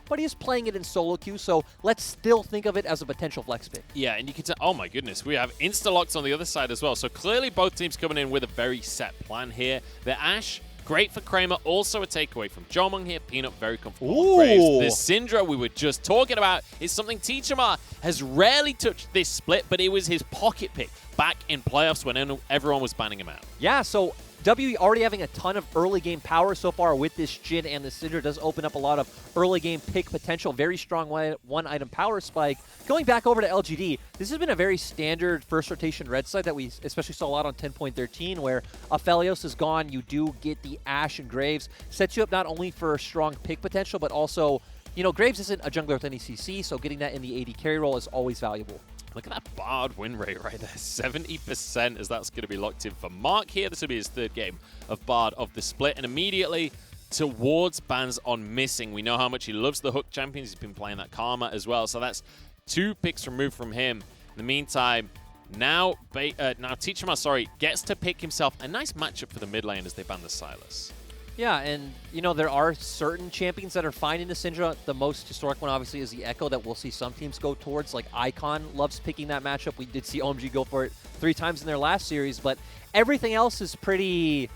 but he is playing it in solo queue, so let's still think of it as a potential flex pick. Yeah, and you can tell, oh my goodness, we have insta-locks on the other side as well. So clearly both teams coming in with a very set plan here. The Ashe, great for Kramer, also a takeaway from Jomung here. Peanut, very comfortable on Graves. The Syndra we were just talking about is something Teachama has rarely touched this split, but it was his pocket pick back in playoffs when everyone was banning him out. Yeah, so WE already having a ton of early game power so far with this Jhin, and the Syndra does open up a lot of early game pick potential. Very strong one item power spike. Going back over to LGD, this has been a very standard first rotation red side that we especially saw a lot on 10.13, where Aphelios is gone. You do get the Ashe and Graves. Sets you up not only for strong pick potential, but also, you know, Graves isn't a jungler with any CC, so getting that in the AD carry role is always valuable. Look at that Bard win rate right there, 70%, as that's going to be locked in for Mark here. This will be his third game of Bard of the split, and immediately towards bans on Missing. We know how much he loves the Hook champions. He's been playing that Karma as well, so that's 2 picks removed from him. In the meantime, now Teachama, gets to pick himself a nice matchup for the mid lane as they ban the Sylas. Yeah, and, you know, there are certain champions that are fine in the Syndra. The most historic one, obviously, is the Echo that we'll see some teams go towards. Like, Icon loves picking that matchup. We did see OMG go for it 3 times in their last series, but everything else is pretty...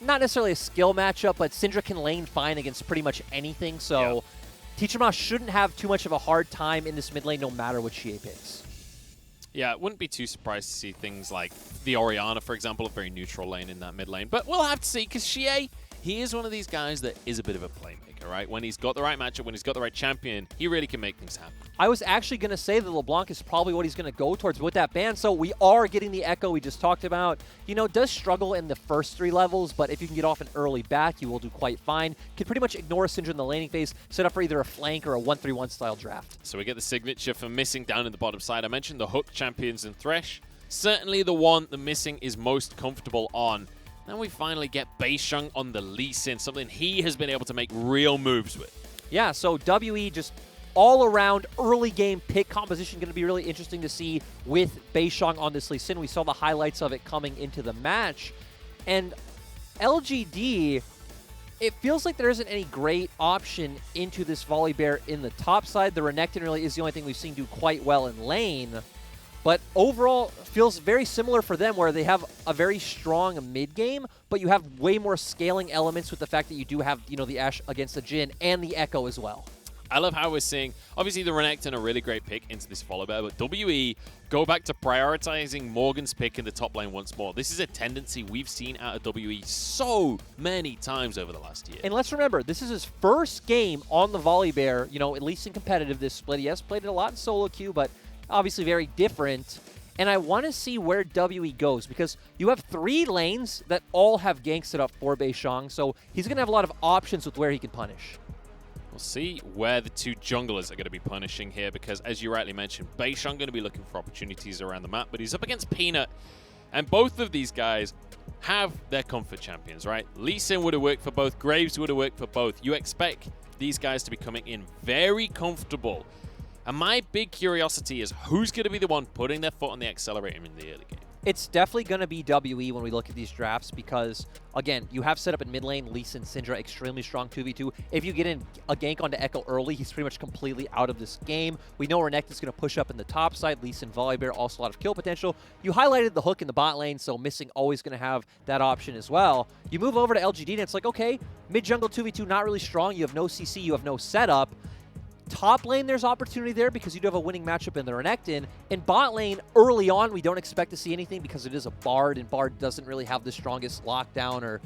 not necessarily a skill matchup, but Syndra can lane fine against pretty much anything, so Teachama shouldn't have too much of a hard time in this mid lane no matter what Xie picks. Yeah, I wouldn't be too surprised to see things like the Orianna, for example, a very neutral lane in that mid lane. But we'll have to see, because Xie, he is one of these guys that is a bit of a playmaker, right? When he's got the right matchup, when he's got the right champion, he really can make things happen. I was actually going to say that LeBlanc is probably what he's going to go towards with that ban. So we are getting the Echo we just talked about. You know, does struggle in the first 3 levels, but if you can get off an early back, you will do quite fine. Can pretty much ignore Syndra in the laning phase, set up for either a flank or a 1-3-1 style draft. So we get the signature for Missing down in the bottom side. I mentioned the Hook champions and Thresh. Certainly the one the Missing is most comfortable on. Then we finally get Beisheng on the Lee Sin, something he has been able to make real moves with. Yeah, so WE just all-around early game pick composition going to be really interesting to see with Beisheng on this Lee Sin. We saw the highlights of it coming into the match. And LGD, it feels like there isn't any great option into this Volibear in the top side. The Renekton really is the only thing we've seen do quite well in lane. But overall, feels very similar for them, where they have a very strong mid game, but you have way more scaling elements with the fact that you do have, you know, the Ashe against the Jhin and the Echo as well. I love how we're seeing, obviously the Renekton a really great pick into this Volibear, but WE go back to prioritizing Morgan's pick in the top lane once more. This is a tendency we've seen out of WE so many times over the last year. And let's remember, this is his first game on the Volibear, you know, at least in competitive this split. He has played it a lot in solo queue, but obviously very different. And I want to see where WE goes, because you have 3 lanes that all have ganks set up for Beisheng, so he's going to have a lot of options with where he can punish. We'll see where the 2 junglers are going to be punishing here, because as you rightly mentioned, Beisheng going to be looking for opportunities around the map, but he's up against Peanut, and both of these guys have their comfort champions, right? Lee Sin would have worked for both, Graves would have worked for both. You expect these guys to be coming in very comfortable. And my big curiosity is who's going to be the one putting their foot on the accelerator in the early game. It's definitely going to be WE when we look at these drafts, because, again, you have set up in mid lane, Lee Sin, Syndra, extremely strong 2v2. If you get in a gank onto Echo early, he's pretty much completely out of this game. We know Renekton's going to push up in the top side. Lee Sin, Volibear, also a lot of kill potential. You highlighted the Hook in the bot lane, so Missing always going to have that option as well. You move over to LGD, and it's like, okay, mid-jungle 2v2, not really strong. You have no CC, you have no setup. Top lane, there's opportunity there because you do have a winning matchup in the Renekton. In bot lane, early on, we don't expect to see anything because it is a Bard, and Bard doesn't really have the strongest lockdown or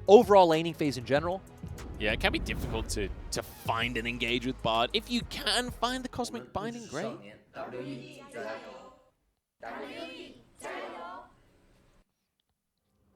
overall laning phase in general. Yeah, it can be difficult to find and engage with Bard. If you can find the Cosmic Binding, great.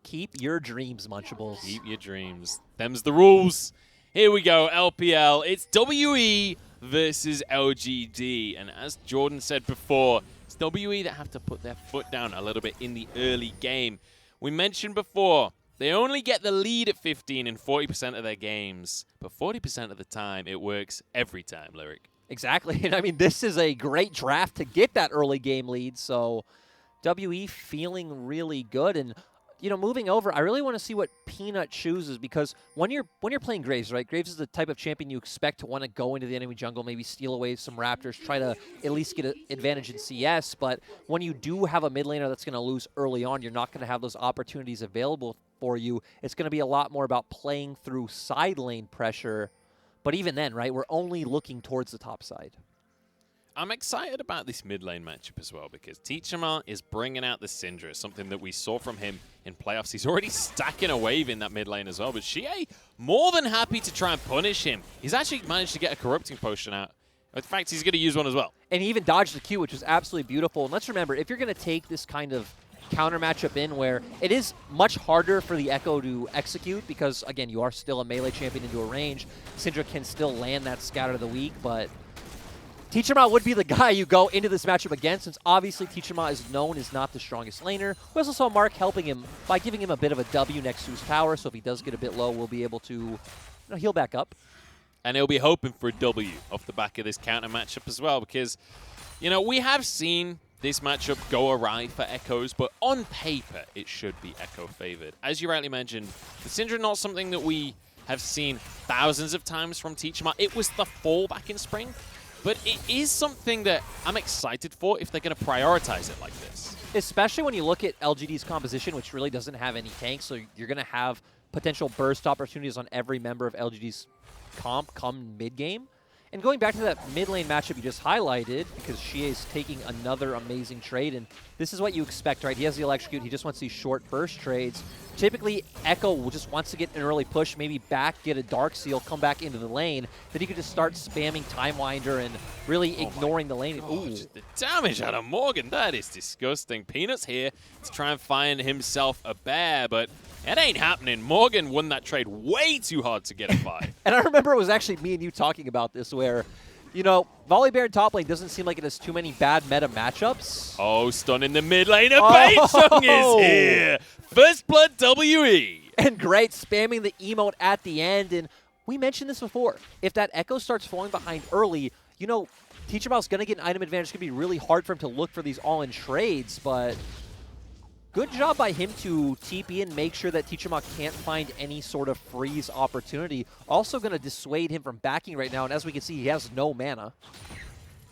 Keep your dreams, Munchables. Keep your dreams. Them's the rules. Here we go, LPL. It's WE versus LGD. And as Jordan said before, it's WE that have to put their foot down a little bit in the early game. We mentioned before, they only get the lead at 15 in 40% of their games. But 40% of the time, it works every time, Lyric. Exactly. And I mean, this is a great draft to get that early game lead. So WE feeling really good. And you know, moving over, I really want to see what Peanut chooses, because when you're playing Graves, right? Graves is the type of champion you expect to want to go into the enemy jungle, maybe steal away some Raptors, try to at least get an advantage in CS. But when you do have a mid laner that's going to lose early on, you're not going to have those opportunities available for you. It's going to be a lot more about playing through side lane pressure. But even then, right, we're only looking towards the top side. I'm excited about this mid lane matchup as well, because Teachama is bringing out the Syndra, something that we saw from him in playoffs. He's already stacking a wave in that mid lane as well, but Xie more than happy to try and punish him. He's actually managed to get a corrupting potion out. In fact, he's going to use one as well. And he even dodged the Q, which was absolutely beautiful. And let's remember, if you're going to take this kind of counter matchup in where it is much harder for the Echo to execute, because, again, you are still a melee champion into a range, Syndra can still land that Scatter of the Week, but Teachama would be the guy you go into this matchup against, since obviously Teachama is known as not the strongest laner. We also saw Mark helping him by giving him a bit of a W next to his tower, so if he does get a bit low, we'll be able to heal back up. And he'll be hoping for a W off the back of this counter matchup as well, because, you know, we have seen this matchup go awry for Echoes, but on paper, it should be Echo favored. As you rightly mentioned, the Syndra not something that we have seen thousands of times from Teachama. It was the fall back in spring. But it is something that I'm excited for if they're going to prioritize it like this. Especially when you look at LGD's composition, which really doesn't have any tanks, so you're going to have potential burst opportunities on every member of LGD's comp come mid-game. And going back to that mid lane matchup you just highlighted, because Xie is taking another amazing trade, and this is what you expect, right? He has the Electrocute, he just wants these short burst trades. Typically, Echo just wants to get an early push, maybe back, get a Dark Seal, come back into the lane. Then he could just start spamming Time Winder and really ignoring the lane. Ooh. The damage out of Morgan, that is disgusting. Peanut's here to try and find himself a bear, but it ain't happening. Morgan won that trade way too hard to get a buy. And I remember it was actually me and you talking about this where, you know, Volley Bear in top lane doesn't seem like it has too many bad meta matchups. Oh, stun in the mid lane. Beitsung is here. First Blood WE. And great, spamming the emote at the end. And we mentioned this before. If that Echo starts falling behind early, you know, Teachama's going to get an item advantage. It's going to be really hard for him to look for these all-in trades, but good job by him to TP and make sure that Teachama can't find any sort of freeze opportunity. Also going to dissuade him from backing right now, and as we can see, he has no mana.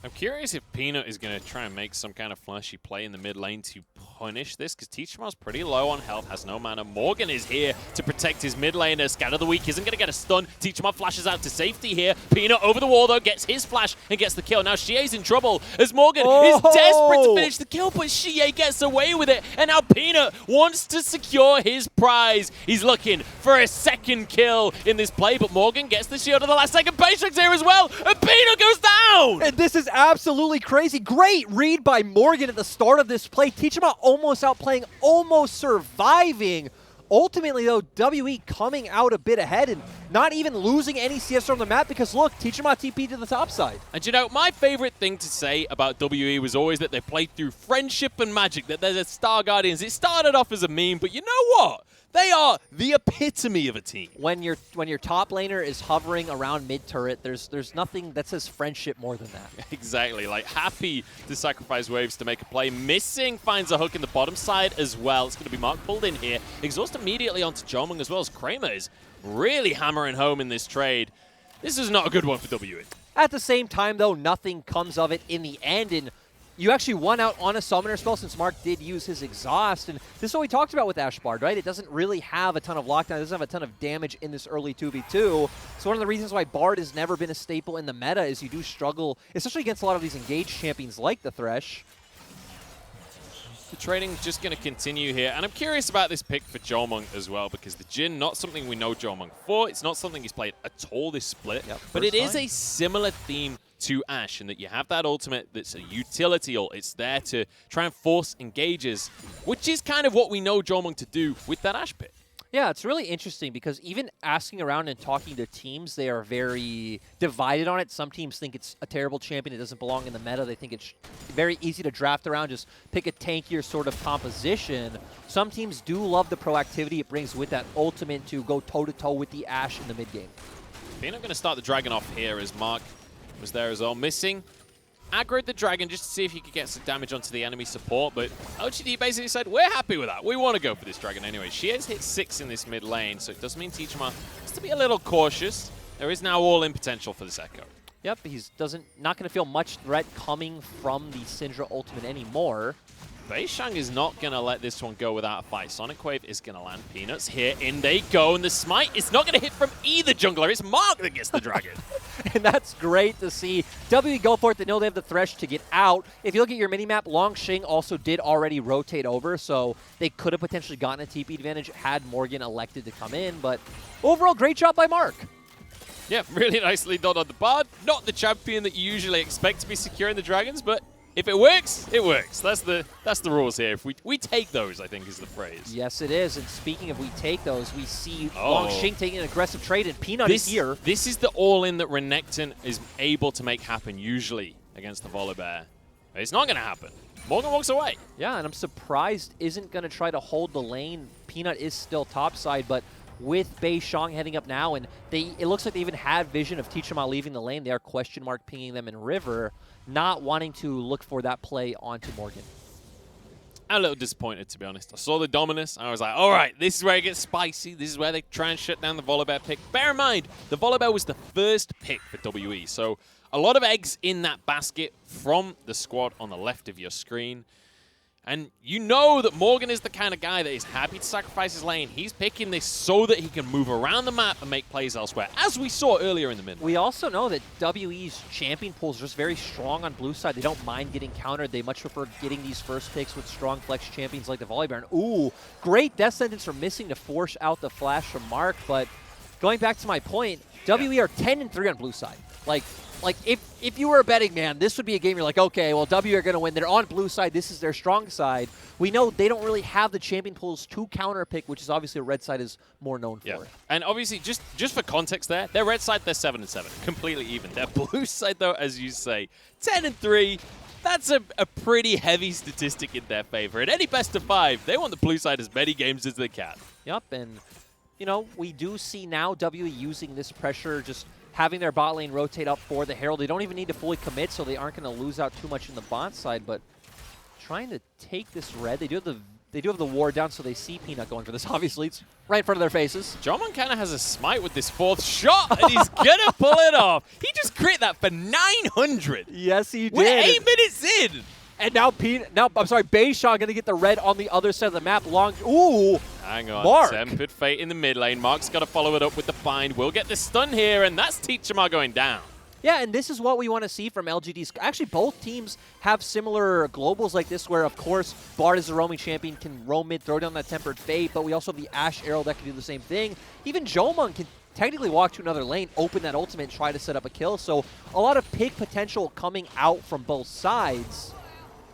I'm curious if Peanut is going to try and make some kind of flashy play in the mid lane to punish this, because Teachama's pretty low on health, has no mana. Morgan is here to protect his mid laner. Scatter the Weak isn't going to get a stun. Teachama flashes out to safety here. Peanut over the wall, though, gets his flash and gets the kill. Now Xie's in trouble as Morgan is desperate to finish the kill, but Xie gets away with it. And now Peanut wants to secure his prize. He's looking for a second kill in this play, but Morgan gets the shield at the last second. Beitsung's here as well, and Peanut goes down! And this is absolutely crazy. Great read by Morgan at the start of this play. Teachama almost outplaying, almost surviving. Ultimately, though, WE coming out a bit ahead and not even losing any CS on the map, because, look, Teachama TP to the top side. And, you know, my favorite thing to say about WE was always that they played through friendship and magic, that they're the Star Guardians. It started off as a meme, but you know what? They are the epitome of a team. When your top laner is hovering around mid turret, there's nothing that says friendship more than that. Exactly. Like, happy to sacrifice waves to make a play. Missing finds a hook in the bottom side as well. It's going to be Mark pulled in here. Exhaust immediately onto Jomung as well, as Kramer is really hammering home in this trade. This is not a good one for WE. At the same time, though, nothing comes of it in the end, and you actually won out on a summoner spell since Mark did use his exhaust, and this is what we talked about with Ashbard, right? It doesn't really have a ton of lockdown, it doesn't have a ton of damage in this early 2v2. So one of the reasons why Bard has never been a staple in the meta is you do struggle, especially against a lot of these engaged champions like the Thresh. The trading just going to continue here, and I'm curious about this pick for Jomung as well, because the Jhin, not something we know Jomung for. It's not something he's played at all this split, but it is a similar theme to Ashe, in that you have that ultimate that's a utility ult. It's there to try and force engages, which is kind of what we know Jomung to do with that Ashe pick. Yeah, it's really interesting because even asking around and talking to teams, they are very divided on it. Some teams think it's a terrible champion. It doesn't belong in the meta. They think it's very easy to draft around. Just pick a tankier sort of composition. Some teams do love the proactivity it brings with that ultimate to go toe-to-toe with the Ashe in the mid game. Peanut going to start the Dragon off here as Mark was there as well. Missing aggroed the dragon just to see if he could get some damage onto the enemy support, but LGD basically said, we're happy with that. We want to go for this dragon anyway. She has hit 6 in this mid lane, so it does mean Teachama has to be a little cautious. There is now all-in potential for this Echo. Yep, he's not going to feel much threat coming from the Syndra ultimate anymore. Beishang is not going to let this one go without a fight. Sonic Wave is going to land Peanuts here. In they go, and the smite is not going to hit from either jungler. It's Mark that gets the dragon. And that's great to see. WE go for it. They know they have the thresh to get out. If you look at your minimap, Longxing also did already rotate over, so they could have potentially gotten a TP advantage had Morgan elected to come in. But overall, great job by Mark. Yeah, really nicely done on the Bard. Not the champion that you usually expect to be securing the dragons, but if it works, it works. That's the rules here. If we take those, I think is the phrase. Yes, it is. And speaking of we take those, we see Longxing taking an aggressive trade, and Peanut is here. This is the all-in that Renekton is able to make happen usually against the Volibear. It's not going to happen. Morgan walks away. Yeah, and I'm surprised isn't going to try to hold the lane. Peanut is still topside, but with Beishang heading up now, and it looks like they even had vision of Teachama leaving the lane. They are question mark pinging them in River, not wanting to look for that play onto Morgan. I'm a little disappointed, to be honest. I saw the Dominus, and I was like, all right, this is where it gets spicy. This is where they try and shut down the Volibear pick. Bear in mind, the Volibear was the first pick for WE, so a lot of eggs in that basket from the squad on the left of your screen. And you know that Morgan is the kind of guy that is happy to sacrifice his lane. He's picking this so that he can move around the map and make plays elsewhere, as we saw earlier in the mid. We also know that WE's champion pool is just very strong on blue side. They don't mind getting countered. They much prefer getting these first picks with strong flex champions like the Volibear. And ooh, great death sentence for missing to force out the flash from Mark. But going back to my point, WE are 10-3 on blue side. Like if you were a betting man, this would be a game you're like, okay, well, W are going to win. They're on blue side. This is their strong side. We know they don't really have the champion pools to counter pick, which is obviously what red side is more known for. And obviously, just for context there, their red side, they're 7-7. Completely even. Their blue side, though, as you say, 10-3. That's a pretty heavy statistic in their favor. In any best of 5, they want the blue side as many games as they can. Yep, and, you know, we do see now W using this pressure, just having their bot lane rotate up for the Herald. They don't even need to fully commit, so they aren't going to lose out too much in the bot side, but trying to take this red. They do have the ward down, so they see Peanut going for this. Obviously, it's right in front of their faces. Jomon kind of has a smite with this 4th shot, and he's going to pull it off. He just crit that for 900. Yes, he did. We're 8 minutes in. And now Beishang going to get the red on the other side of the map. Ooh. Hang on. Mark. Tempered Fate in the mid lane. Mark's got to follow it up with the bind. We'll get the stun here, and that's Teachama going down. Yeah, and this is what we want to see from LGD's. Actually, both teams have similar globals like this where, of course, Bard is a roaming champion, can roam mid, throw down that Tempered Fate, but we also have the Ashe Arrow that can do the same thing. Even Jomon can technically walk to another lane, open that ultimate, and try to set up a kill. So a lot of pick potential coming out from both sides.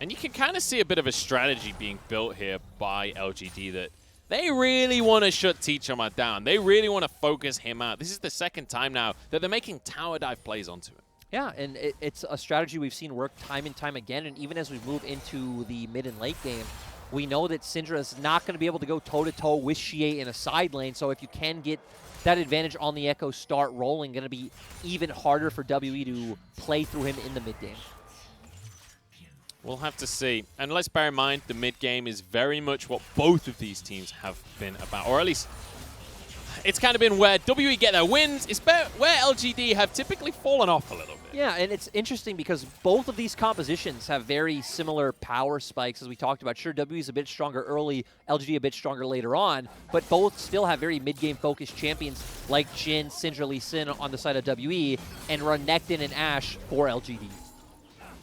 And you can kind of see a bit of a strategy being built here by LGD that they really want to shut Teachama down. They really want to focus him out. This is the second time now that they're making tower dive plays onto him. Yeah, and it's a strategy we've seen work time and time again, and even as we move into the mid and late game, we know that Syndra is not going to be able to go toe-to-toe with Xie in a side lane, so if you can get that advantage on the Echo start rolling, going to be even harder for WE to play through him in the mid game. We'll have to see. And let's bear in mind, the mid game is very much what both of these teams have been about, or at least it's kind of been where WE get their wins. It's where LGD have typically fallen off a little bit. Yeah, and it's interesting because both of these compositions have very similar power spikes, as we talked about. Sure, WE is a bit stronger early, LGD a bit stronger later on, but both still have very mid-game focused champions like Jhin, Syndra, Lee Sin on the side of WE, and Renekton and Ashe for LGD.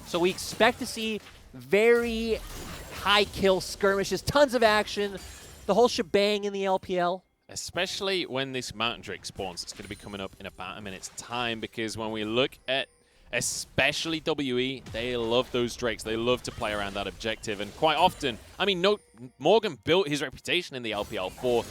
So we expect to see very high kill skirmishes, tons of action, the whole shebang in the LPL. Especially when this Mountain Drake spawns. It's going to be coming up in about a minute's time, because when we look at especially WE, they love those Drakes. They love to play around that objective. And quite often, I mean, Morgan built his reputation in the LPL for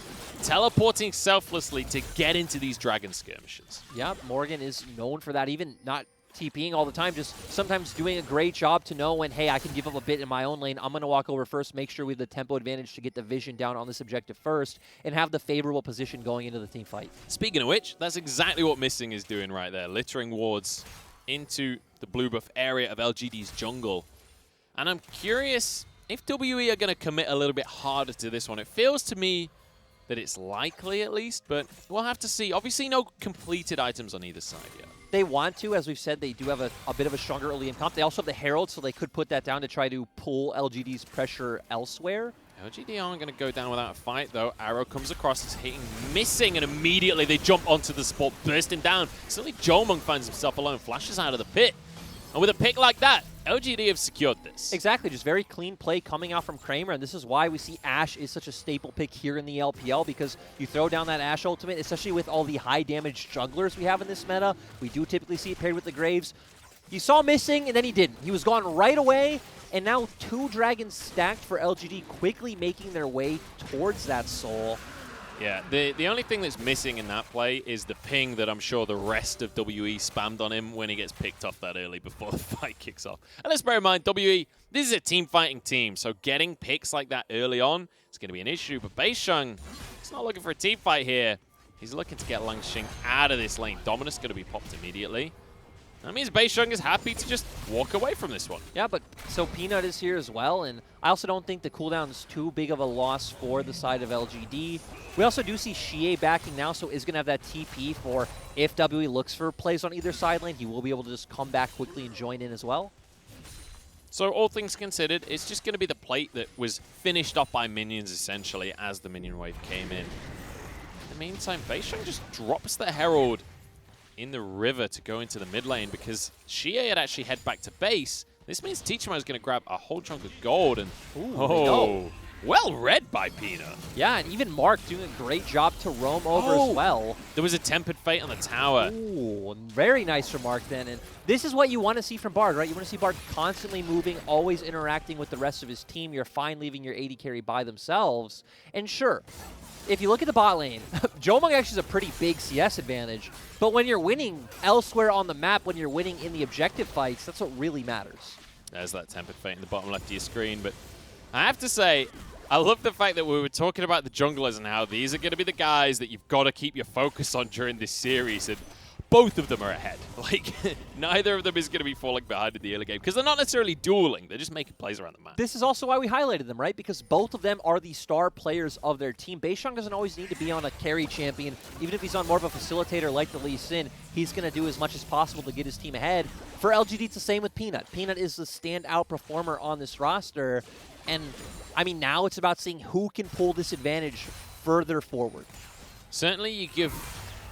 teleporting selflessly to get into these dragon skirmishes. Yeah, Morgan is known for that, even not TPing all the time, just sometimes doing a great job to know when, hey, I can give up a bit in my own lane. I'm going to walk over first, make sure we have the tempo advantage to get the vision down on this objective first, and have the favorable position going into the team fight. Speaking of which, that's exactly what Missing is doing right there, littering wards into the blue buff area of LGD's jungle. And I'm curious if WE are going to commit a little bit harder to this one. It feels to me that it's likely at least, but we'll have to see. Obviously no completed items on either side yet. They want to, as we've said, they do have a bit of a stronger early in comp. They also have the Herald, so they could put that down to try to pull LGD's pressure elsewhere. LGD aren't going to go down without a fight, though. Arrow comes across, he's hitting, missing, and immediately they jump onto the spot, bursting down. Suddenly, Jomung finds himself alone, flashes out of the pit. And with a pick like that, LGD have secured this. Exactly, just very clean play coming out from Kramer, and this is why we see Ashe is such a staple pick here in the LPL, because you throw down that Ashe ultimate, especially with all the high damage jugglers we have in this meta. We do typically see it paired with the Graves. You saw missing, and then he didn't. He was gone right away, and now 2 dragons stacked for LGD, quickly making their way towards that soul. Yeah, the only thing that's missing in that play is the ping that I'm sure the rest of WE spammed on him when he gets picked off that early before the fight kicks off. And let's bear in mind, WE, this is a team fighting team, so getting picks like that early on is going to be an issue. But Beisheng, he's not looking for a team fight here. He's looking to get Langxing out of this lane. Dominus going to be popped immediately. That means Beisheng is happy to just walk away from this one. Yeah, but so Peanut is here as well, and I also don't think the cooldown is too big of a loss for the side of LGD. We also do see Xie backing now, so is going to have that TP for if WE looks for plays on either side lane, he will be able to just come back quickly and join in as well. So all things considered, it's just going to be the plate that was finished up by minions essentially as the minion wave came in. In the meantime, Beisheng just drops the Herald in the river to go into the mid lane because Xie had actually head back to base. This means Teachamo is going to grab a whole chunk of gold and well read by Peanut. Yeah, and even Mark doing a great job to roam over as well. There was a Tempered Fate on the tower. Ooh, very nice from Mark then. And this is what you want to see from Bard, right? You want to see Bard constantly moving, always interacting with the rest of his team. You're fine leaving your AD carry by themselves. And sure, if you look at the bot lane, Jomung actually has a pretty big CS advantage. But when you're winning elsewhere on the map, when you're winning in the objective fights, that's what really matters. There's that Tempered Fate in the bottom left of your screen. But I have to say, I love the fact that we were talking about the junglers and how these are going to be the guys that you've got to keep your focus on during this series. And both of them are ahead. Like, neither of them is going to be falling behind in the early game because they're not necessarily dueling. They're just making plays around the map. This is also why we highlighted them, right? Because both of them are the star players of their team. Beisheng doesn't always need to be on a carry champion. Even if he's on more of a facilitator like the Lee Sin, he's going to do as much as possible to get his team ahead. For LGD, it's the same with Peanut. Peanut is the standout performer on this roster. And, I mean, now it's about seeing who can pull this advantage further forward. Certainly, you give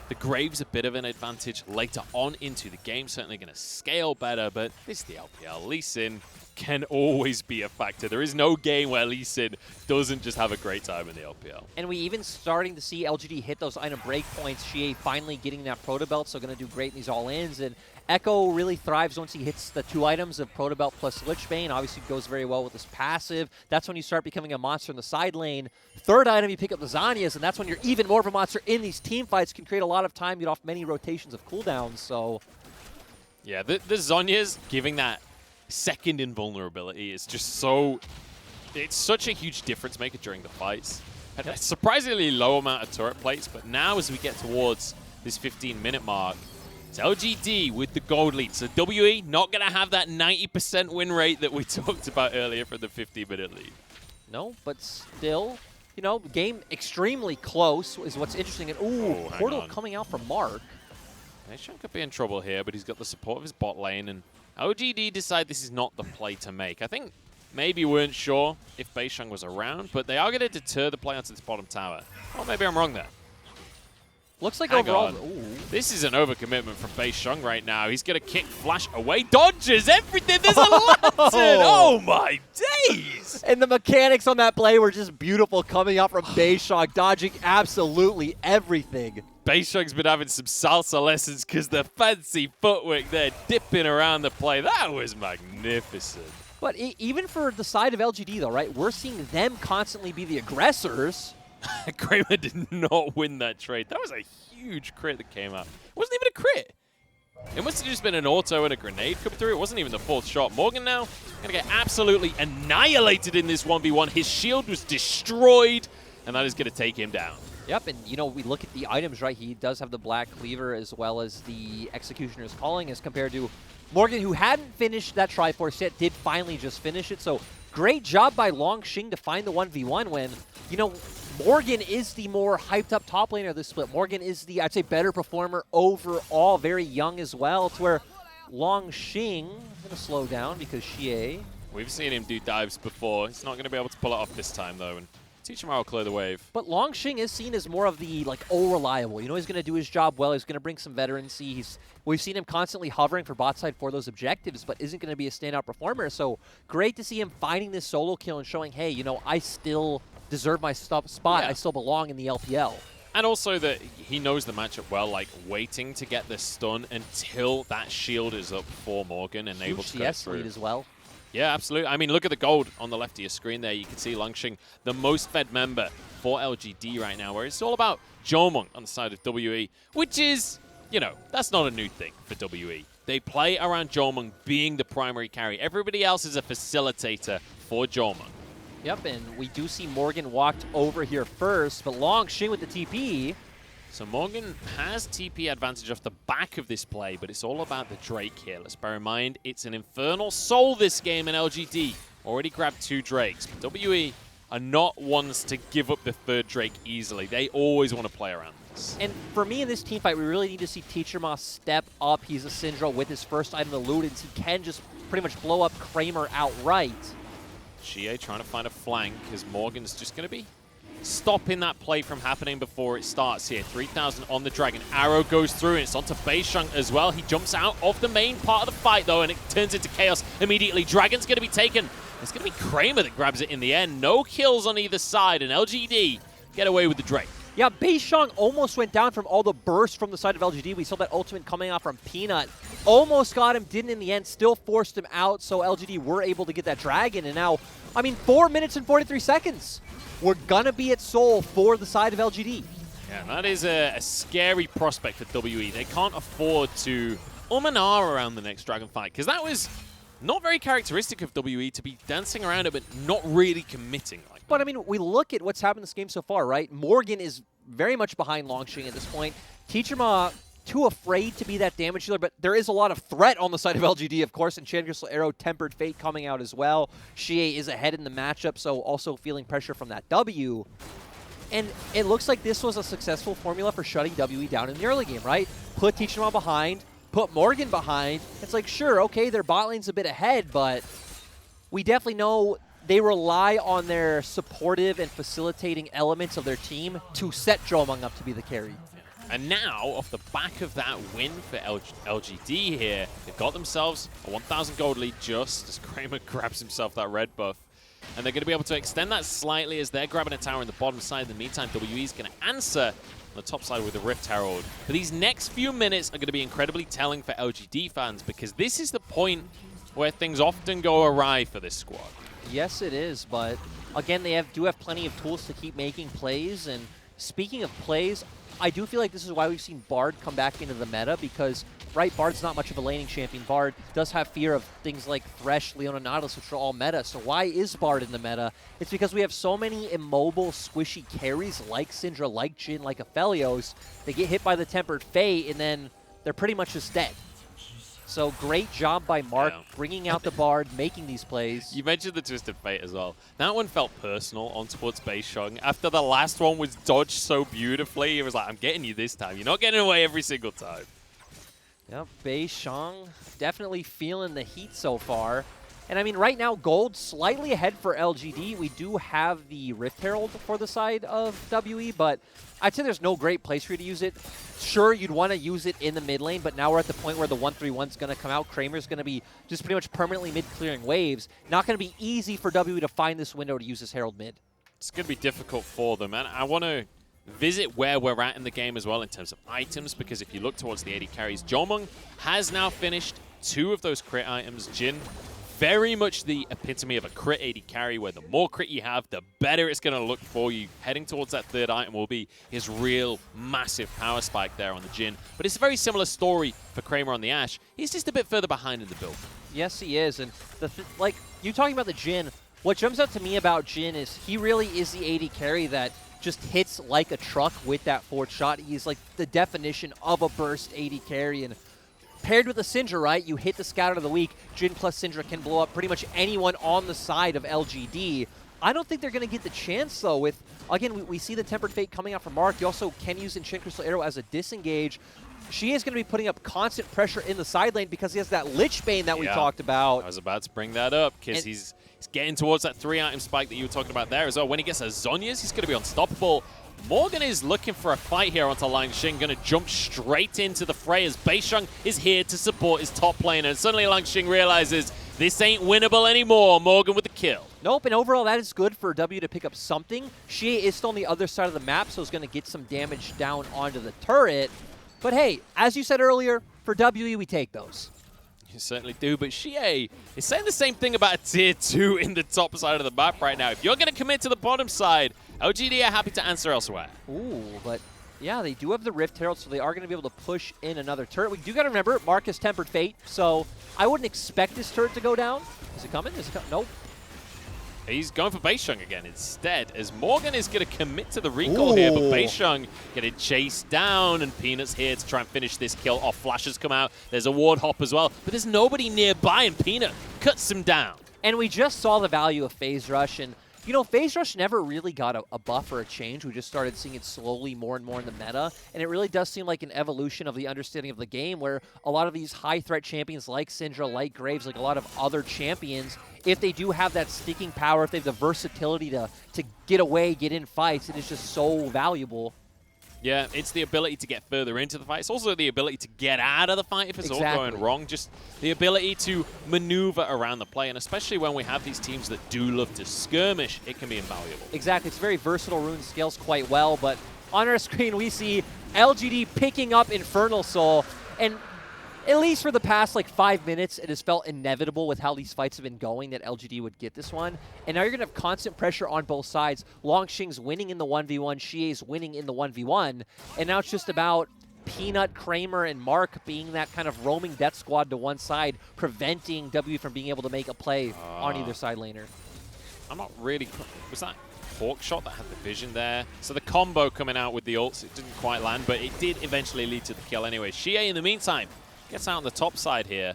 the Graves a bit of an advantage later on into the game. Certainly going to scale better, but this is the LPL. Lee Sin can always be a factor. There is no game where Lee Sin doesn't just have a great time in the LPL. And we even starting to see LGD hit those item breakpoints. Xie finally getting that Proto Belt, so going to do great in these all-ins. And Echo really thrives once he hits the 2 items of Proto Belt plus Lich Bane. Obviously goes very well with his passive. That's when you start becoming a monster in the side lane. 3rd item, you pick up the Zhonya's, and that's when you're even more of a monster in these team fights. Can create a lot of time, get off many rotations of cooldowns, so... Yeah, the Zhonya's giving that second invulnerability is just so... It's such a huge difference maker during the fights. Had a surprisingly low amount of turret plates, but now as we get towards this 15-minute mark, it's LGD with the gold lead. So WE not going to have that 90% win rate that we talked about earlier for the 15-minute lead. No, but still, you know, game extremely close is what's interesting. And ooh, Portal coming out from Mark. Beisheng could be in trouble here, but he's got the support of his bot lane. And LGD decide this is not the play to make. I think maybe weren't sure if Beisheng was around, but they are going to deter the play onto this bottom tower. Oh, maybe I'm wrong there. Looks like Hang overall... on. Ooh. This is an overcommitment from Beisheng right now. He's going to kick Flash away. Dodges everything. There's a lantern. Oh, my days. And the mechanics on that play were just beautiful coming out from Beisheng, dodging absolutely everything. Beisheng's been having some salsa lessons because the fancy footwork there, dipping around the play. That was magnificent. But even for the side of LGD, though, right, we're seeing them constantly be the aggressors. Kramer did not win that trade. That was a huge crit that came out. It wasn't even a crit. It must have just been an auto and a grenade come through. It wasn't even the 4th shot. Morgan now going to get absolutely annihilated in this 1v1. His shield was destroyed, and that is going to take him down. Yep, and you know, we look at the items, right? He does have the Black Cleaver as well as the Executioner's Calling as compared to Morgan, who hadn't finished that Triforce yet, did finally just finish it. So great job by Longxing to find the 1v1 when, you know, Morgan is the more hyped up top laner of this split. Morgan is the, I'd say, better performer overall, very young as well, to where Longxing, I'm going to slow down because Xie. We've seen him do dives before. He's not going to be able to pull it off this time, though. And teach him how to clear the wave. But Longxing is seen as more of the, like, reliable. You know, he's going to do his job well. He's going to bring some veterancy. We've seen him constantly hovering for bot side for those objectives, but isn't going to be a standout performer. So great to see him finding this solo kill and showing, hey, you know, I still deserve my spot. Yeah. I still belong in the LPL. And also that he knows the matchup well, like waiting to get the stun until that shield is up for Morgan and able to go through. Lead as well. Yeah, absolutely. I mean, look at the gold on the left of your screen there. You can see Longxing, the most fed member for LGD right now, where it's all about Jomung on the side of WE, which is, you know, that's not a new thing for WE. They play around Jomung being the primary carry. Everybody else is a facilitator for Jomung. Yep, and we do see Morgan walked over here first, but Longxing with the TP. So Morgan has TP advantage off the back of this play, but it's all about the Drake here. Let's bear in mind, it's an Infernal Soul this game in LGD. Already grabbed 2 Drakes, but WE are not ones to give up the 3rd Drake easily. They always want to play around this. And for me in this team fight, we really need to see Teacher Moss step up. He's a Syndra with his first item, the Ludens. He can just pretty much blow up Kramer outright. Xie trying to find a flank because Morgan's just going to be stopping that play from happening before it starts here. 3,000 on the Dragon. Arrow goes through, and it's onto Beishang as well. He jumps out of the main part of the fight, though, and it turns into chaos immediately. Dragon's going to be taken. It's going to be Kramer that grabs it in the end. No kills on either side, and LGD get away with the Drake. Yeah, Beishang almost went down from all the burst from the side of LGD. We saw that ultimate coming out from Peanut. Almost got him, didn't in the end, still forced him out, so LGD were able to get that Dragon, and now, I mean, 4 minutes and 43 seconds. We're going to be at Seoul for the side of LGD. Yeah, that is a scary prospect for WE. They can't afford to and ah around the next Dragon fight, because that was not very characteristic of WE to be dancing around it, but not really committing like that. But, I mean, we look at what's happened in this game so far, right? Morgan is very much behind Longxing at this point. Teacherma too afraid to be that damage dealer, but there is a lot of threat on the side of LGD, of course, and Chan Crystal Arrow, Tempered Fate coming out as well. Xie is ahead in the matchup, so also feeling pressure from that W. And it looks like this was a successful formula for shutting WE down in the early game, right? Put Teacherma behind, put Morgan behind. It's like, sure, okay, their bot lane's a bit ahead, but we definitely know they rely on their supportive and facilitating elements of their team to set Jomung up to be the carry. And now, off the back of that win for LGD here, they've got themselves a 1,000 gold lead just as Kramer grabs himself that red buff. And they're going to be able to extend that slightly as they're grabbing a tower in the bottom side. In the meantime, WE is going to answer on the top side with the Rift Herald. But these next few minutes are going to be incredibly telling for LGD fans, because this is the point where things often go awry for this squad. Yes, it is, but again, they do have plenty of tools to keep making plays. And speaking of plays, I do feel like this is why we've seen Bard come back into the meta, because, right, Bard's not much of a laning champion. Bard does have fear of things like Thresh, Leona, Nautilus, which are all meta. So why is Bard in the meta? It's because we have so many immobile, squishy carries like Syndra, like Jhin, like Aphelios. They get hit by the Tempered Fate, and then they're pretty much just dead. So great job by Mark, bringing out the Bard, making these plays. You mentioned the Twisted Fate as well. That one felt personal on towards Beishang. After the last one was dodged so beautifully, it was like, I'm getting you this time. You're not getting away every single time. Yep, Beishang definitely feeling the heat so far. And I mean, right now, gold slightly ahead for LGD. We do have the Rift Herald for the side of WE, but I'd say there's no great place for you to use it. Sure, you'd want to use it in the mid lane, but now we're at the point where the 1-3-1's going to come out. Kramer's going to be just pretty much permanently mid-clearing waves. Not going to be easy for WE to find this window to use this Herald mid. It's going to be difficult for them, and I want to visit where we're at in the game as well in terms of items, because if you look towards the AD carries, Jomung has now finished 2 of those crit items. Jhin, very much the epitome of a crit AD carry, where the more crit you have, the better it's going to look for you. Heading towards that 3rd item will be his real massive power spike there on the Jhin. But it's a very similar story for Kramer on the Ashe. He's just a bit further behind in the build. Yes, he is. And like you talking about the Jhin, what jumps out to me about Jhin is he really is the AD carry that just hits like a truck with that forward shot. He's like the definition of a burst AD carry, and paired with a Syndra, right, you hit the Scout of the Week, Jhin plus Syndra can blow up pretty much anyone on the side of LGD. I don't think they're going to get the chance, though, with, again, we see the Tempered Fate coming out from Mark. You also can use Enchant Crystal Arrow as a disengage. She is going to be putting up constant pressure in the side lane because he has that Lich Bane that we talked about. I was about to bring that up because he's getting towards that 3-item spike that you were talking about there as well. When he gets a Zhonya's, he's going to be unstoppable. Morgan is looking for a fight here onto Langxing, going to jump straight into the fray as Beisheng is here to support his top lane, and suddenly Langxing realizes this ain't winnable anymore. Morgan with the kill. Nope, and overall that is good for W to pick up something. Xie is still on the other side of the map, so is going to get some damage down onto the turret. But hey, as you said earlier, for WE we take those. You certainly do, but Xie is saying the same thing about a tier 2 in the top side of the map right now. If you're going to commit to the bottom side, LGD are happy to answer elsewhere. Ooh, but yeah, they do have the Rift Herald, so they are going to be able to push in another turret. We do got to remember, Mark has Tempered Fate, so I wouldn't expect this turret to go down. Is it coming? Is it coming? Nope. He's going for Beisheng again instead, as Morgan is going to commit to the recall here, but Beisheng getting chased down, and Peanut's here to try and finish this kill off. Flashes come out. There's a ward hop as well, but there's nobody nearby, and Peanut cuts him down. And we just saw the value of Phase Rush, and you know, Phase Rush never really got a buff or a change. We just started seeing it slowly more and more in the meta, and it really does seem like an evolution of the understanding of the game where a lot of these high-threat champions like Syndra, like Graves, like a lot of other champions, if they do have that sticking power, if they have the versatility to get away, get in fights, it is just so valuable. Yeah, it's the ability to get further into the fight. It's also the ability to get out of the fight if it's all going wrong. Just the ability to maneuver around the play, and especially when we have these teams that do love to skirmish, it can be invaluable. Exactly. It's very versatile. Rune scales quite well, but on our screen we see LGD picking up Infernal Soul, and at least for the past like 5 minutes, it has felt inevitable with how these fights have been going that LGD would get this one. And now you're going to have constant pressure on both sides. Longxing's winning in the 1v1, Xie's winning in the 1v1. And now it's just about Peanut, Kramer, and Mark being that kind of roaming death squad to one side, preventing W from being able to make a play on either side laner. I'm not really... Was that Hawk Shot that had the vision there? So the combo coming out with the ults, it didn't quite land, but it did eventually lead to the kill anyway. Xie, in the meantime, gets out on the top side here.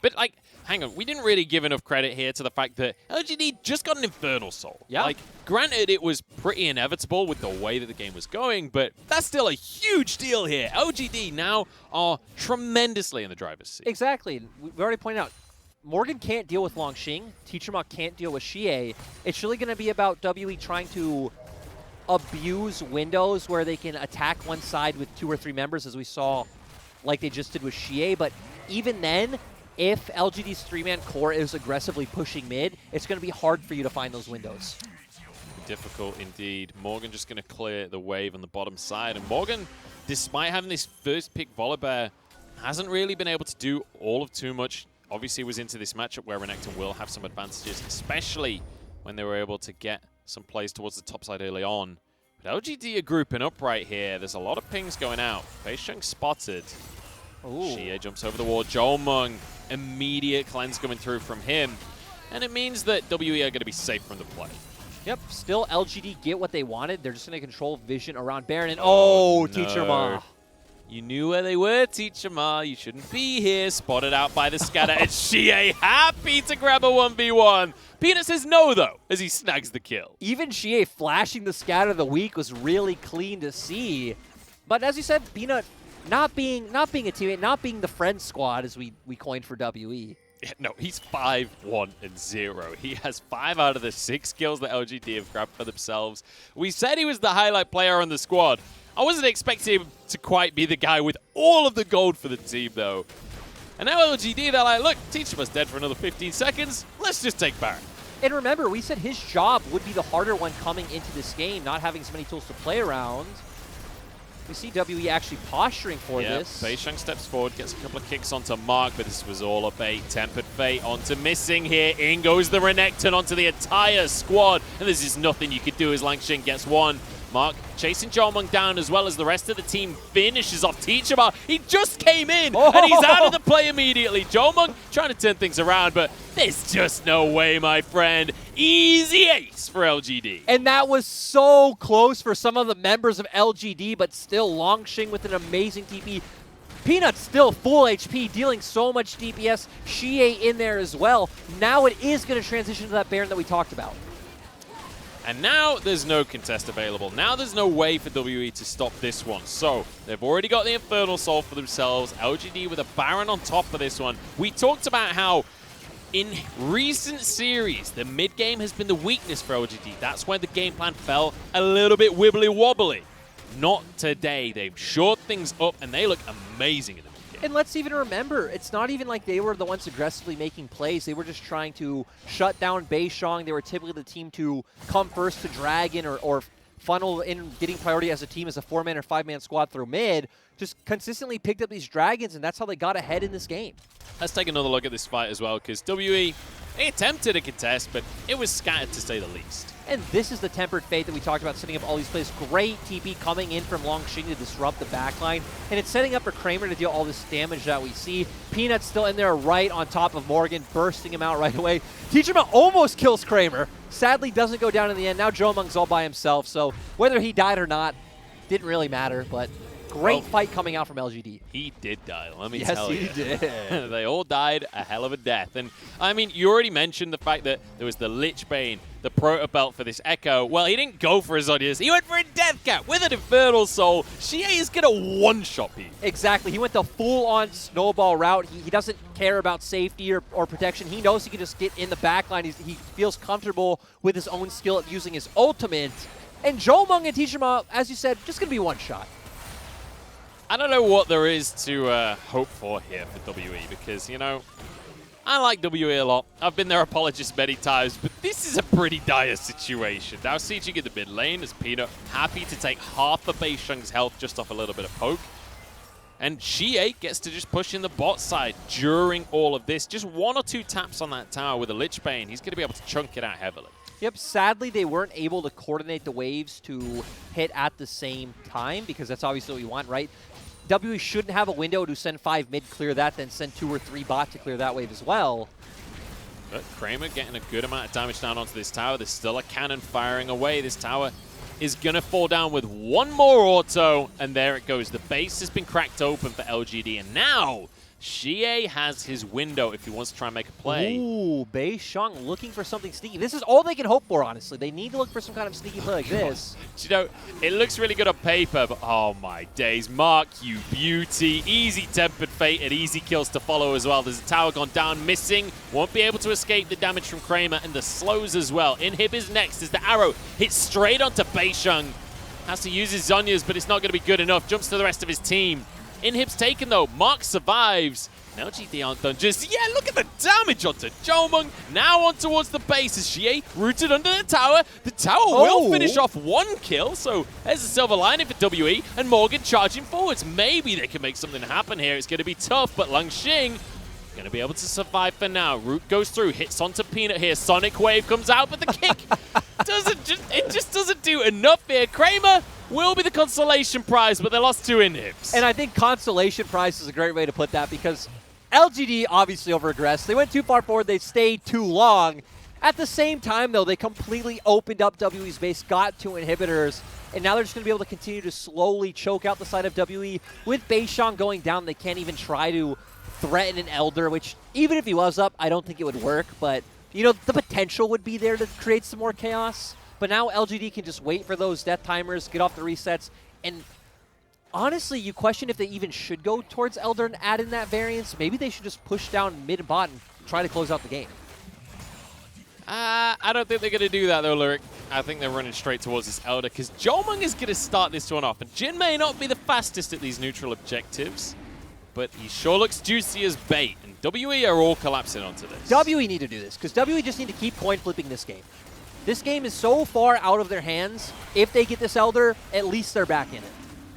But, like, hang on, we didn't really give enough credit here to the fact that LGD just got an Infernal Soul. Yeah. Like, granted, it was pretty inevitable with the way that the game was going, but that's still a huge deal here. LGD now are tremendously in the driver's seat. Exactly. We already pointed out, Morgan can't deal with Longxing. Teacher Ma can't deal with Xie. It's really going to be about WE trying to abuse windows where they can attack one side with 2 or 3 members, as we saw like they just did with Xie. But even then, if LGD's 3-man core is aggressively pushing mid, it's going to be hard for you to find those windows. Difficult indeed. Morgan just going to clear the wave on the bottom side. And Morgan, despite having this first pick Volibear, hasn't really been able to do all of too much. Obviously was into this matchup where Renekton will have some advantages, especially when they were able to get some plays towards the top side early on. But LGD are grouping up right here. There's a lot of pings going out. Beisheng spotted. Xie jumps over the wall. Jolmung, immediate cleanse coming through from him. And it means that WE are going to be safe from the play. Yep, still LGD get what they wanted. They're just going to control vision around Baron. And Teacher Ma. You knew where they were, Teacher Ma. You shouldn't be here. Spotted out by the scatter. And Xie happy to grab a 1v1. Peanut says no, though, as he snags the kill. Even Xie flashing the scatter of the week was really clean to see. But as you said, Peanut not being a teammate, not being the friend squad, as we coined for WE. Yeah, no, he's 5-1-0. He has 5 out of the 6 kills that LGD have grabbed for themselves. We said he was the highlight player on the squad. I wasn't expecting him to quite be the guy with all of the gold for the team, though. And now LGD, they're like, look, Teacher was dead for another 15 seconds. Let's just take Baron. And remember, we said his job would be the harder one coming into this game, not having so many tools to play around. We see WE actually posturing for this. Beisheng steps forward, gets a couple of kicks onto Mark, but this was all a bait. Tempered Fate onto Missing here. In goes the Renekton onto the entire squad. And there's just nothing you could do as Langxing gets one. Mark chasing Jomung down as well as the rest of the team finishes off Teachama. He just came in and he's out of the play immediately. Jomung trying to turn things around, but there's just no way, my friend. Easy ace for LGD. And that was so close for some of the members of LGD, but still Longxing with an amazing TP. Peanut's still full HP, dealing so much DPS. Xie in there as well. Now it is going to transition to that Baron that we talked about. And now there's no contest available. Now there's no way for WE to stop this one. So they've already got the Infernal Soul for themselves. LGD with a Baron on top of this one. We talked about how in recent series, the mid game has been the weakness for LGD. That's why the game plan fell a little bit wibbly-wobbly. Not today. They've shored things up, and they look amazing in the mid game. And let's even remember, it's not even like they were the ones aggressively making plays. They were just trying to shut down Beishang. They were typically the team to come first to Dragon or funnel in getting priority as a team as a 4-man or 5-man squad through mid. Just consistently picked up these Dragons, and that's how they got ahead in this game. Let's take another look at this fight as well, because WE, they attempted a contest, but it was scattered to say the least. And this is the Tempered Fate that we talked about, setting up all these plays. Great TP coming in from Longxing to disrupt the backline. And it's setting up for Kramer to deal all this damage that we see. Peanut's still in there right on top of Morgan, bursting him out right away. Teachama almost kills Kramer. Sadly, doesn't go down in the end. Now Jomung's all by himself, so whether he died or not, didn't really matter. But great fight coming out from LGD. He did die, let me tell you. Yes, he did. They all died a hell of a death. And, I mean, you already mentioned the fact that there was the Lich Bane, the Proto Belt for this Echo. Well, he didn't go for his Zodius. He went for a Death Cap with an Infernal Soul. Xie is going to one-shot people. Exactly. He went the full-on snowball route. He doesn't care about safety or protection. He knows he can just get in the backline. He feels comfortable with his own skill at using his ultimate. And Jomung and Teachama, as you said, just going to be one shot. I don't know what there is to hope for here for WE because, you know, I like WE a lot. I've been their apologist many times, but this is a pretty dire situation. Now sieging in the mid lane as Peanut happy to take half of Beishang's health just off a little bit of poke. And Xie gets to just push in the bot side during all of this. Just 1 or 2 taps on that tower with a Lich Bane. He's going to be able to chunk it out heavily. Yep, sadly they weren't able to coordinate the waves to hit at the same time because that's obviously what we want, right? WE shouldn't have a window to send 5 mid, clear that, then send 2 or 3 bot to clear that wave as well. But Kramer getting a good amount of damage down onto this tower. There's still a cannon firing away. This tower is going to fall down with 1 more auto, and there it goes. The base has been cracked open for LGD, and now Xie has his window if he wants to try and make a play. Ooh, Beishang looking for something sneaky. This is all they can hope for, honestly. They need to look for some kind of sneaky play like this. You know, it looks really good on paper, but oh my days. Mark, you beauty. Easy Tempered Fate and easy kills to follow as well. There's a tower gone down, missing. Won't be able to escape the damage from Kramer and the slows as well. Inhib is next as the arrow hits straight onto Beishang. Has to use his Zhonya's, but it's not going to be good enough. Jumps to the rest of his team. Inhib's taken though. Mark survives. Now LGD aren't done just yet. Look at the damage onto Jomung. Now on towards the base as Xie rooted under the tower. The tower will finish off 1 kill. So there's a silver lining for WE. And Morgan charging forwards. Maybe they can make something happen here. It's going to be tough, but Longxing going to be able to survive for now. Root goes through, hits onto Peanut here. Sonic Wave comes out, but the kick just doesn't do enough here. Kramer will be the consolation prize, but they lost 2 Inhibs. And I think consolation prize is a great way to put that because LGD obviously over-aggressed. They went too far forward. They stayed too long. At the same time, though, they completely opened up WE's base, got 2 inhibitors, and now they're just going to be able to continue to slowly choke out the side of WE. With Beishang going down, they can't even try to threaten an Elder, which even if he was up, I don't think it would work. But, you know, the potential would be there to create some more chaos. But now LGD can just wait for those death timers, get off the resets, and honestly, you question if they even should go towards Elder and add in that variance. Maybe they should just push down mid and bot and try to close out the game. I don't think they're going to do that, though, Lyric. I think they're running straight towards this Elder, because Jomung is going to start this one off. And Jin may not be the fastest at these neutral objectives, but he sure looks juicy as bait. And WE are all collapsing onto this. WE need to do this, because WE just need to keep coin flipping this game. This game is so far out of their hands. If they get this Elder, at least they're back in it.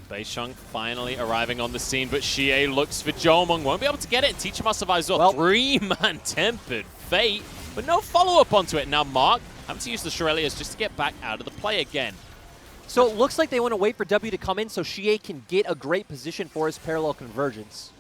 Beishang finally arriving on the scene, but Xie looks for Jomung. Won't be able to get it. Teachama survives well. 3-man Tempered Fate, but no follow-up onto it. Now Mark having to use the Shurelias just to get back out of the play again. So it looks like they want to wait for W to come in so Xie can get a great position for his parallel convergence.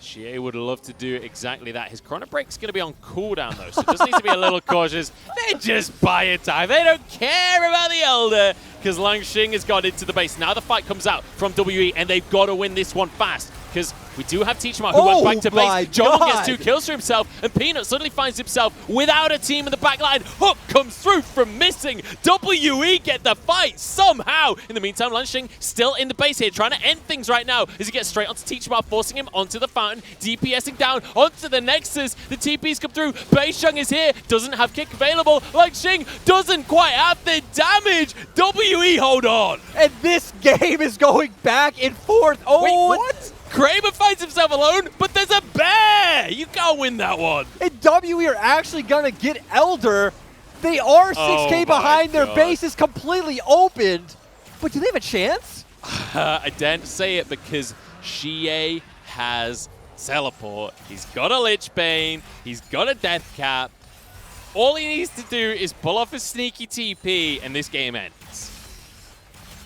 Xie would love to do exactly that. His Chrono Break's going to be on cooldown, though, so it does need to be a little cautious. They just buy a time. They don't care about the Elder because Langxing has got into the base. Now the fight comes out from WE, and they've got to win this one fast because we do have Teachma who went back to base. John gets 2 kills for himself, and Peanut suddenly finds himself without a team in the back line. Hook comes through from missing. WE get the fight somehow. In the meantime, Langxing still in the base here, trying to end things right now as he gets straight onto Teachma, forcing him onto the fountain, DPSing down onto the Nexus. The TPs come through. Beisheng is here, doesn't have kick available. Langxing doesn't quite have the damage. WE hold on. And this game is going back and forth. Oh, wait, what? Kramer finds himself alone, but there's a bear! You can't win that one. And WE are actually going to get Elder. They are 6K behind. Their base is completely opened. But do they have a chance? I daren't say it because Xie has teleport. He's got a Lich Bane. He's got a Death Cap. All he needs to do is pull off a sneaky TP, and this game ends.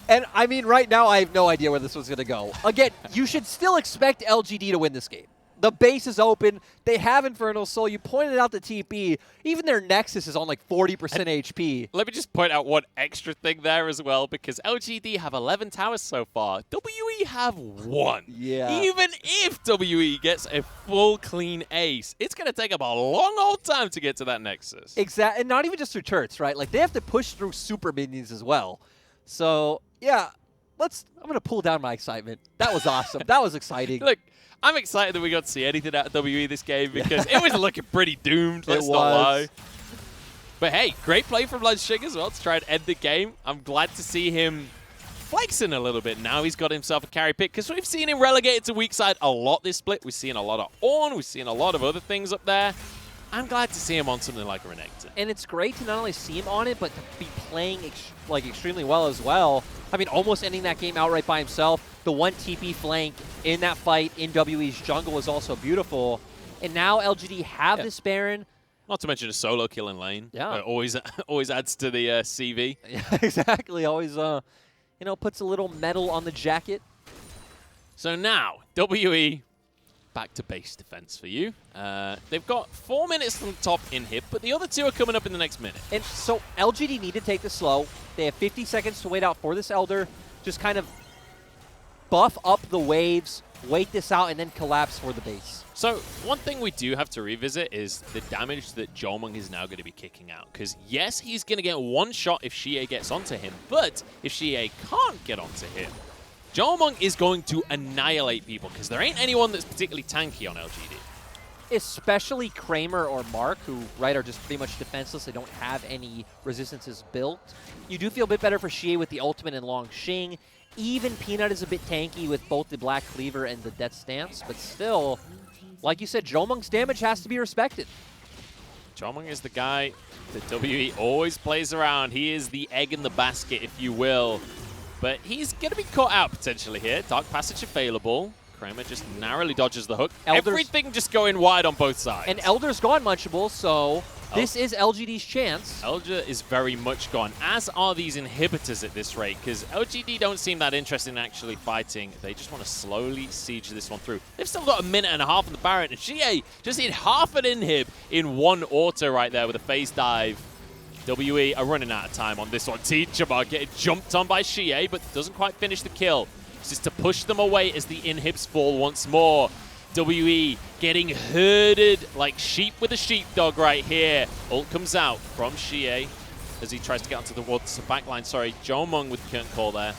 And, I mean, right now, I have no idea where this was going to go. Again, you should still expect LGD to win this game. The base is open. They have Infernal Soul. You pointed out the TP. Even their Nexus is on like 40% HP. Let me just point out one extra thing there as well, because LGD have 11 towers so far. WE have 1. Yeah. Even if WE gets a full clean ace, it's going to take them a long old time to get to that Nexus. Exactly. And not even just through turrets, right? Like, they have to push through super minions as well. So, yeah, I'm going to pull down my excitement. That was awesome. That was exciting. Look, I'm excited that we got to see anything out of WE this game because it was looking pretty doomed, let's not lie. But hey, great play from Langxing as well to try and end the game. I'm glad to see him flexing a little bit. Now he's got himself a carry pick because we've seen him relegated to weak side a lot this split. We've seen a lot of Ornn. We've seen a lot of other things up there. I'm glad to see him on something like a Renekton. And it's great to not only see him on it, but to be playing extremely well as well. I mean, almost ending that game outright by himself. The one TP flank in that fight in WE's jungle was also beautiful. And now LGD have this Baron. Not to mention a solo kill in lane. Yeah. Always adds to the CV. Yeah, exactly. Always, you know, puts a little metal on the jacket. So now, WE back to base defense for you. They've got 4 minutes from the top inhib, but the other 2 are coming up in the next minute. And so LGD need to take this slow. They have 50 seconds to wait out for this Elder. Just kind of buff up the waves, wait this out, and then collapse for the base. So one thing we do have to revisit is the damage that Jomung is now going to be kicking out. Because yes, he's going to get one shot if Xie gets onto him, but if Xie can't get onto him, Jomung is going to annihilate people because there ain't anyone that's particularly tanky on LGD. Especially Kramer or Mark, who, right, are just pretty much defenseless. They don't have any resistances built. You do feel a bit better for Xie with the ultimate and Langxing. Even Peanut is a bit tanky with both the Black Cleaver and the Death Stamps, but still, like you said, Jomung's damage has to be respected. Jomung is the guy that WE always plays around. He is the egg in the basket, if you will. But he's going to be caught out potentially here. Dark Passage available. Kramer just narrowly dodges the hook. Everything just going wide on both sides. And Elder's gone Munchable, so this is LGD's chance. Elder is very much gone, as are these inhibitors at this rate, because LGD don't seem that interested in actually fighting. They just want to slowly siege this one through. They've still got a minute and a half on the Baron, and Xie just hit half an inhib in one auto right there with a phase dive. WE are running out of time on this one. Teachma getting jumped on by Xie, but doesn't quite finish the kill. It's just to push them away as the inhibs fall once more. WE getting herded like sheep with a sheepdog right here. Ult comes out from Xie as he tries to get onto the backline. Sorry, Jomung with the curtain call there.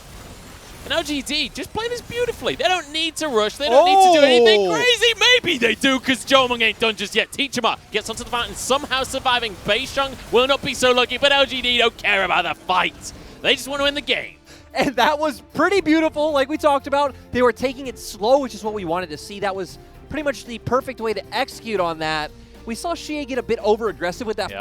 And LGD just play this beautifully. They don't need to rush. They don't need to do anything crazy. Maybe they do because Jomung ain't done just yet. Teachma gets onto the fountain, somehow surviving. Beisheng will not be so lucky, but LGD don't care about the fight. They just want to win the game. And that was pretty beautiful, like we talked about. They were taking it slow, which is what we wanted to see. That was pretty much the perfect way to execute on that. We saw Xie get a bit over-aggressive with that